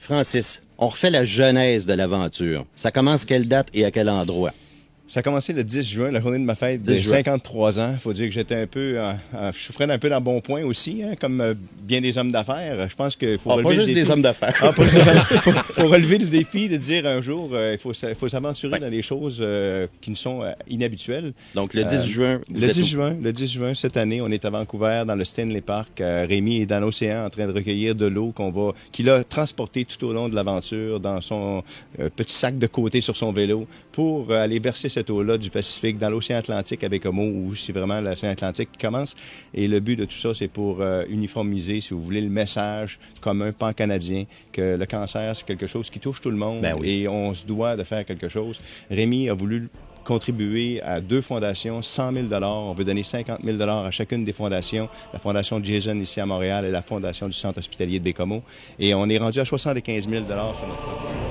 Francis, on refait la genèse de l'aventure. Ça commence quelle date et à quel endroit? Ça a commencé le 10 juin, la journée de ma fête de 53 ans. Il faut dire que j'étais un peu... je souffrais un peu dans le bon point aussi, hein, comme bien des hommes d'affaires. Je pense qu'il faut relever pas juste des hommes d'affaires. Pas juste faut relever le défi de dire un jour, il faut s'aventurer dans des choses qui nous sont inhabituelles. Donc le 10 juin... Le 10 juin, cette année, on est à Vancouver, dans le Stanley Park. Rémi est dans l'océan en train de recueillir de l'eau qu'il a transportée tout au long de l'aventure dans son petit sac de côté sur son vélo pour aller verser cette eau-là du Pacifique dans l'océan Atlantique à Baie-Comeau, où c'est vraiment l'océan Atlantique qui commence. Et le but de tout ça, c'est pour uniformiser, si vous voulez, le message commun pan-canadien que le cancer, c'est quelque chose qui touche tout le monde et on se doit de faire quelque chose. Rémi a voulu contribuer à 2 fondations, 100 000 $. On veut donner 50 000 $ à chacune des fondations. La Fondation Jason ici à Montréal et la Fondation du Centre hospitalier de Baie-Comeau. Et on est rendu à 75 000 $ sur notre projet.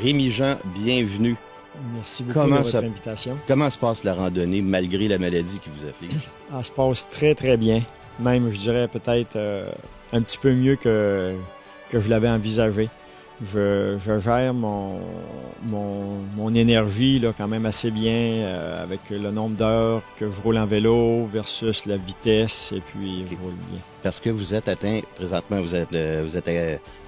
Rémi-Jean, bienvenue. Merci beaucoup de votre invitation. Comment se passe la randonnée malgré la maladie qui vous afflige? Elle se passe très, très bien. Même, je dirais, peut-être un petit peu mieux que je l'avais envisagé. Je gère mon énergie là, quand même assez bien avec le nombre d'heures que je roule en vélo versus la vitesse et puis je roule bien. Parce que vous êtes atteint, présentement, vous êtes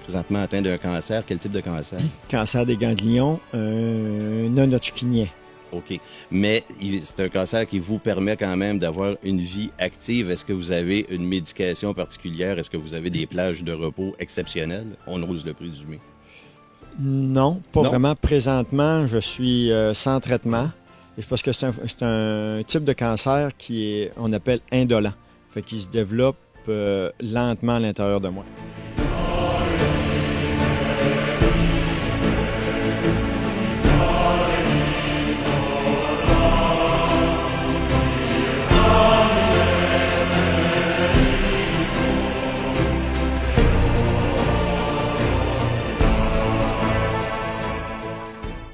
présentement atteint d'un cancer. Quel type de cancer? Cancer des ganglions, non-Hodgkinien. OK. Mais c'est un cancer qui vous permet quand même d'avoir une vie active. Est-ce que vous avez une médication particulière? Est-ce que vous avez des plages de repos exceptionnelles? On ose le présumer. Non, pas vraiment. Présentement, je suis sans traitement. Et parce que c'est un type de cancer on appelle indolent. Fait qu'il se développe lentement à l'intérieur de moi.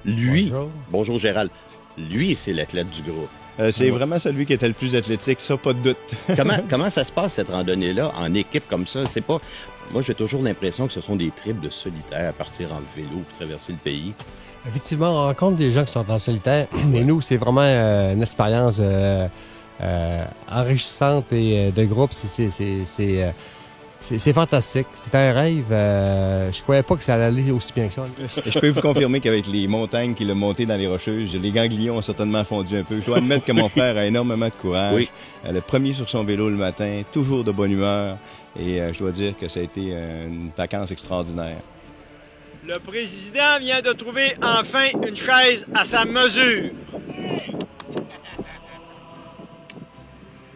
Lui, bonjour Gérald, lui, c'est l'athlète du groupe. C'est vraiment celui qui était le plus athlétique, ça, pas de doute. Comment ça se passe, cette randonnée-là, en équipe comme ça? C'est pas... Moi, j'ai toujours l'impression que ce sont des trips de solitaires, partir en vélo pour traverser le pays. Effectivement, on rencontre des gens qui sont en solitaire, mais nous, c'est vraiment une expérience enrichissante et de groupe. C'est fantastique. C'est un rêve. Je croyais pas que ça allait aller aussi bien que ça. Je peux vous confirmer qu'avec les montagnes qu'il a montées dans les Rocheuses, les ganglions ont certainement fondu un peu. Je dois admettre que mon frère a énormément de courage. Oui. Le premier sur son vélo le matin, toujours de bonne humeur. Et je dois dire que ça a été une vacance extraordinaire. Le président vient de trouver enfin une chaise à sa mesure.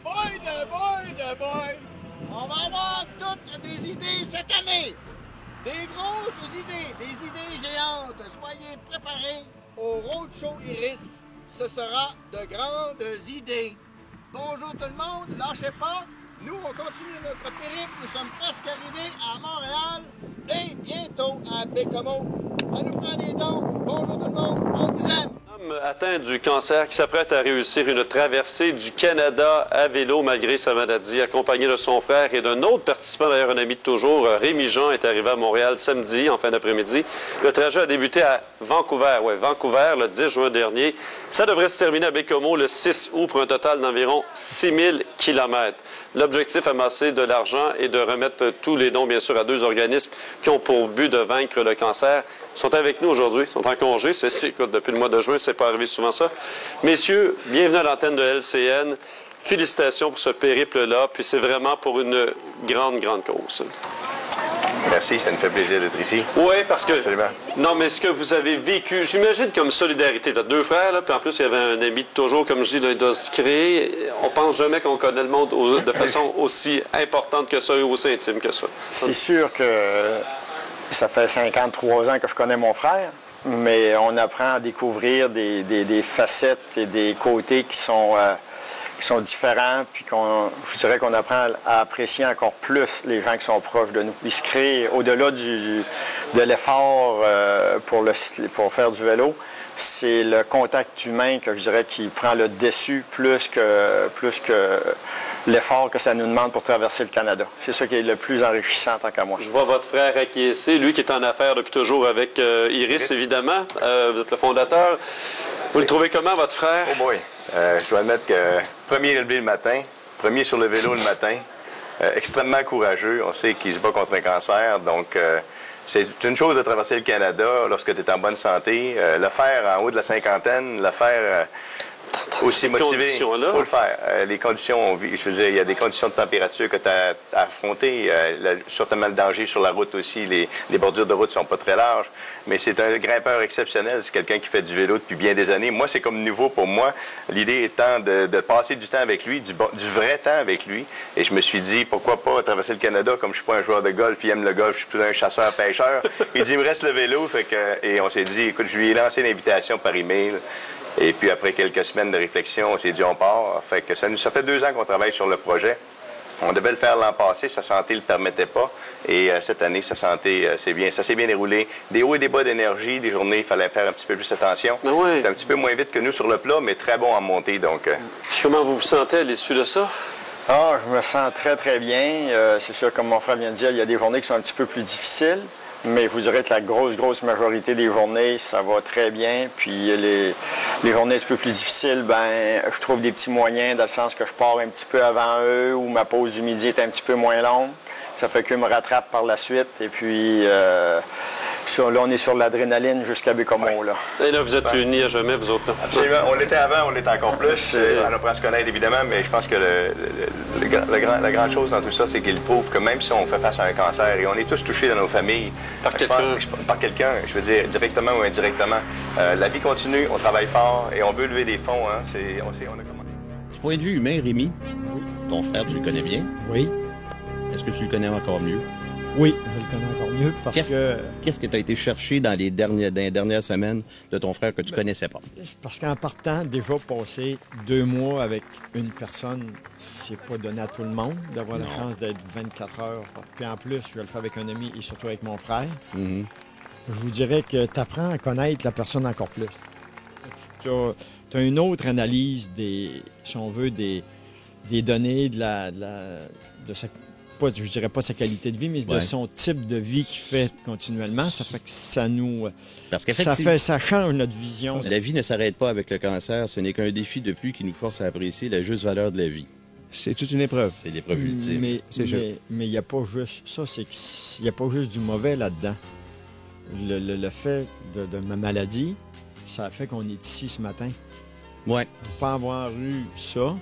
Boy! On va avoir toutes des idées cette année. Des grosses idées, des idées géantes. Soyez préparés au Roadshow Iris. Ce sera de grandes idées. Bonjour tout le monde, lâchez pas. Nous, on continue notre périple. Nous sommes presque arrivés à Montréal et bientôt à Baie-Comeau. Ça nous prend des dons. Bonjour tout le monde, on vous aime. Homme atteint du cancer qui s'apprête à réussir une traversée du Canada à vélo malgré sa maladie, accompagné de son frère et d'un autre participant, d'ailleurs un ami de toujours. Rémi-Jean est arrivé à Montréal samedi, en fin d'après-midi. Le trajet a débuté à Vancouver, Vancouver, le 10 juin dernier. Ça devrait se terminer à Baie-Comeau le 6 août pour un total d'environ 6000 km. L'objectif, amasser de l'argent et de remettre tous les dons, bien sûr, à 2 organismes qui ont pour but de vaincre le cancer. Ils sont avec nous aujourd'hui, ils sont en congé. Écoute, depuis le mois de juin, c'est pas arrivé souvent ça. Messieurs, bienvenue à l'antenne de LCN. Félicitations pour ce périple-là, puis c'est vraiment pour une grande, grande cause. Merci, ça nous fait plaisir d'être ici. Oui, parce que... Absolument. Non, mais ce que vous avez vécu, j'imagine comme solidarité. Tu as 2 frères, là, puis en plus, il y avait un ami de toujours, comme je dis, il doit se créer. On pense jamais qu'on connaît le monde de façon aussi importante que ça et aussi intime que ça. C'est sûr que ça fait 53 ans que je connais mon frère, mais on apprend à découvrir des facettes et des côtés qui sont différents, puis je dirais qu'on apprend à apprécier encore plus les gens qui sont proches de nous. Il se crée, au-delà de l'effort pour faire du vélo, c'est le contact humain que je dirais qui prend le dessus plus que l'effort que ça nous demande pour traverser le Canada. C'est ça qui est le plus enrichissant tant qu'à moi. Je vois votre frère acquiescer, lui qui est en affaires depuis toujours avec Iris, évidemment. Vous êtes le fondateur. Vous le trouvez comment, votre frère? Oh boy! Je dois admettre que premier élevé le matin, premier sur le vélo le matin, extrêmement courageux. On sait qu'il se bat contre un cancer, donc c'est une chose de traverser le Canada lorsque tu es en bonne santé. Le faire en haut de la cinquantaine, le faire aussi motivé, il faut le faire. Les conditions, je veux dire, il y a des conditions de température que tu as à affronter. Certainement le danger sur la route aussi. Les bordures de route ne sont pas très larges. Mais c'est un grimpeur exceptionnel. C'est quelqu'un qui fait du vélo depuis bien des années. Moi, c'est comme nouveau pour moi. L'idée étant de passer du temps avec lui, du vrai temps avec lui. Et je me suis dit, pourquoi pas traverser le Canada, comme je suis pas un joueur de golf, il aime le golf, je suis plus un chasseur-pêcheur. Il dit, il me reste le vélo. Et on s'est dit, écoute, je lui ai lancé l'invitation par email. Et puis, après quelques semaines de réflexion, on s'est dit, on part. Fait que ça fait 2 ans qu'on travaille sur le projet. On devait le faire l'an passé, sa santé ne le permettait pas. Et cette année, sa santé, ça s'est bien déroulé. Des hauts et des bas d'énergie, des journées, il fallait faire un petit peu plus attention. Ouais. C'est un petit peu moins vite que nous sur le plat, mais très bon en montée. Donc, Comment vous vous sentez à l'issue de ça? Ah, je me sens très, très bien. C'est sûr, comme mon frère vient de dire, il y a des journées qui sont un petit peu plus difficiles. Mais je vous dirais que la grosse majorité des journées, ça va très bien. Puis les journées un petit peu plus difficiles, je trouve des petits moyens dans le sens que je pars un petit peu avant eux ou ma pause du midi est un petit peu moins longue. Ça fait qu'eux me rattrapent par la suite. Et puis là, on est sur l'adrénaline jusqu'à Bécomo. Là. Et là, vous êtes unis à jamais, vous autres. Là. Absolument. On l'était avant, on l'est encore plus. On apprend à se connaître, évidemment, mais je pense que la grande chose dans tout ça, c'est qu'il prouve que même si on fait face à un cancer, et on est tous touchés dans nos familles, par quelqu'un, je veux dire, directement ou indirectement, la vie continue, on travaille fort et on veut lever des fonds. Hein, on a comment... Du point de vue humain, Rémi, ton frère, tu le connais bien? Oui. Est-ce que tu le connais encore mieux? Oui, je le connais encore mieux parce que... Qu'est-ce que tu as été chercher dans les dernières semaines de ton frère que tu connaissais pas? Parce qu'en partant, déjà passer 2 mois avec une personne, c'est pas donné à tout le monde d'avoir la chance d'être 24 heures. Puis en plus, je le fais avec un ami et surtout avec mon frère. Mm-hmm. Je vous dirais que tu apprends à connaître la personne encore plus. Tu as une autre analyse si on veut, des données de sa... je dirais pas sa qualité de vie, mais de son type de vie qu'il fait continuellement. Ça fait que ça nous... ça change notre vision. La vie ne s'arrête pas avec le cancer. Ce n'est qu'un défi de plus qui nous force à apprécier la juste valeur de la vie. C'est toute une épreuve. C'est l'épreuve ultime. Mais il n'y a pas juste... Ça, c'est qu'il n'y a pas juste du mauvais là-dedans. Le fait de ma maladie, ça a fait qu'on est ici ce matin. Ouais. Pas avoir eu ça,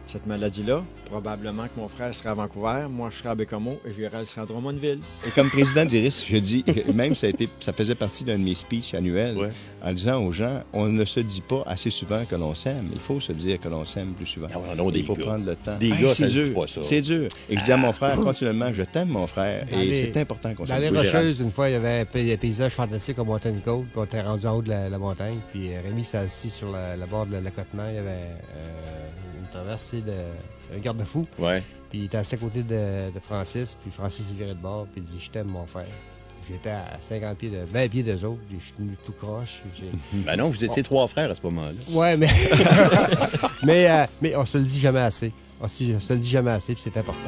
cette maladie-là, probablement que mon frère serait à Vancouver, moi je serais à Bécomo et Gérald serait à Drummondville. Et comme président d'Iris, je dis, même ça faisait partie d'un de mes speeches annuels, en disant aux gens, on ne se dit pas assez souvent que l'on s'aime. Il faut se dire que l'on s'aime plus souvent. Il faut prendre le temps. Des gars, ça se dit pas ça. C'est dur. Et je dis à mon frère continuellement, je t'aime mon frère. Et c'est important qu'on s'aime. Dans les Rocheuses, une fois, il y avait un paysage fantastique au Mountain Côte, puis on était rendu en haut de la montagne, puis Rémi s'est assis sur la bord de l'accotement. Il y avait une traversée un garde-fou. Ouais. Puis il était assis à côté de Francis, puis Francis il virait de bord, puis il dit « Je t'aime, mon frère ». J'étais à 50 pieds, 20 pieds d'eux autres, je suis tenu tout croche. Ben non, vous étiez 3 frères à ce moment-là. Ouais, mais... mais on se le dit jamais assez. On se le dit jamais assez, puis c'est important.